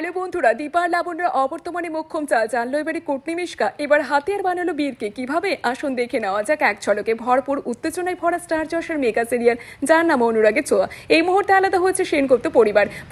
Hello বন্ধুরা, দীপা আর লাবণ্যর অবর্তমানে মোক্ষম চাল জানলো এবারে কুটনি মিশকা এবার হাতিয়ার বানালো বীরকে কিভাবে, আসুন দেখে নেওয়া যাক এক ঝলকে। ভরপুর উত্তেজনায় ভরা স্টার জশের মেগা সিরিয়াল যার নাম অনুরাগের ছোঁয়া। এই মুহূর্তে আলাদা হয়েছে সেনগুপ্ত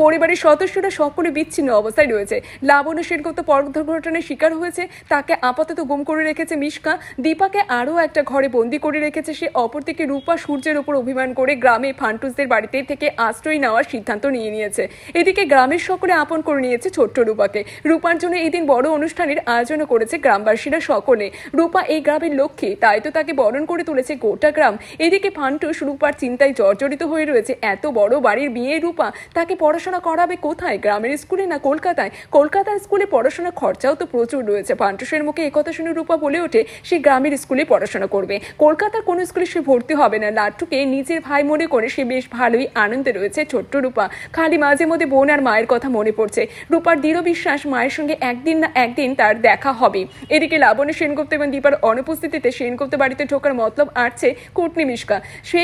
পরিবারের সদস্যরা সকলে বিচ্ছিন্ন অবস্থায় রয়েছে। লাবণ্য সেনগুপ্ত পথ দুর্ঘটনার শিকার হয়েছে, তাকে আপাতত গুম করে রেখেছে মিশকা। দীপাকে আরও একটা ঘরে বন্দি করে রেখেছে সে। অপরদিকে রূপা সূর্যের উপর অভিমান করে গ্রামে ফান্টুসদের বাড়িতে থেকে আশ্রয় নেওয়ার সিদ্ধান্ত নিয়েছে। এদিকে গ্রামের সকলে আপন করে নিয়েছে ছোট্ট রূপাকে। রূপার জন্য এই দিন বড় অনুষ্ঠানের আয়োজন করেছে গ্রামবাসীরা সকলে। রূপা এই গ্রামের লক্ষ্মী, তাই তো তাকে বরণ করে তুলেছে গোটা গ্রাম। এদিকে ফান্টুস রূপার চিন্তায় জর্জরিত হয়ে রয়েছে। এত বড় বাড়ির বিয়ে রূপা, তাকে পড়াশোনা করাবে কোথায়? গ্রামের স্কুলে না কলকাতায়? কলকাতার স্কুলে পড়াশোনার খরচাও তো প্রচুর রয়েছে। ফান্টুসের মুখে একথা শুনে রূপা বলে ওঠে সে গ্রামের স্কুলে পড়াশোনা করবে, কলকাতার কোনো স্কুলে সে ভর্তি হবে না। লাট্টুকে নিজের ভাই মনে করে সে বেশ ভালোই আনন্দে রয়েছে ছোট্ট রূপা। খালি মাঝে মধ্যে বোন আর মায়ের কথা মনে পড়ছে। রূপার দৃঢ় বিশ্বাস মায়ের সঙ্গে একদিন না একদিন তার দেখা হবে। এদিকে লাবণ্য সেনগুপ্ত এবং দীপার অনুপস্থিতিতে সেনগুপ্ত বাড়িতে ঢোকার মতলব আটছে কুটনি মিশকা। সে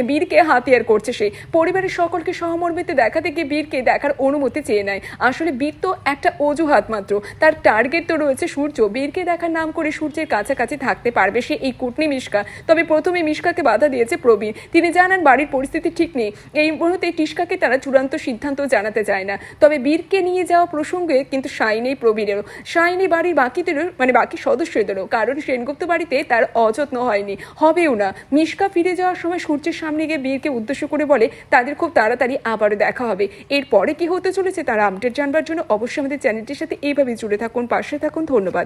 বীরকে হাতিয়ার করছে সে। পরিবারের সকলকে সহমর্মিতে দেখাতে গিয়ে বীরকে দেখার অনুমতি চেয়ে নেয়। আসলে বীর তো একটা অজুহাত মাত্র, তার টার্গেট তো রয়েছে সূর্য। বীরকে দেখার নাম করে সূর্যের কাছাকাছি থাকতে পারবে সে এই কুটনি মিশকা। তবে প্রথমে মিশকাকে বাধা দিয়েছে প্রবীর। তিনি জানান বাড়ির পরিস্থিতি ঠিক নেই, এই মুহূর্তে টিস্কাকে তারা চূড়ান্ত সিদ্ধান্ত জানাতে চায় না। তবে বীরকে নিয়ে যাওয়া প্রসঙ্গে কিন্তু সাই নেই প্রবীরেরও, সাই নেই বাড়ির বাকিদেরও, বাকি সদস্যদেরও। কারণ সেনগুপ্ত বাড়িতে তার অযত্ন হয়নি, হবেও না। মিশকা ফিরে যাওয়ার সময় সূর্যের সামনে গিয়ে বীরকে উদ্দেশ্য করে বলে তাদের খুব তাড়াতাড়ি আবারও দেখা হবে। এরপরে কি হতে চলেছে তারা আপডেট জানবার জন্য অবশ্যই আমাদের চ্যানেলটির সাথে এইভাবে জুড়ে থাকুন, পাশে থাকুন। ধন্যবাদ।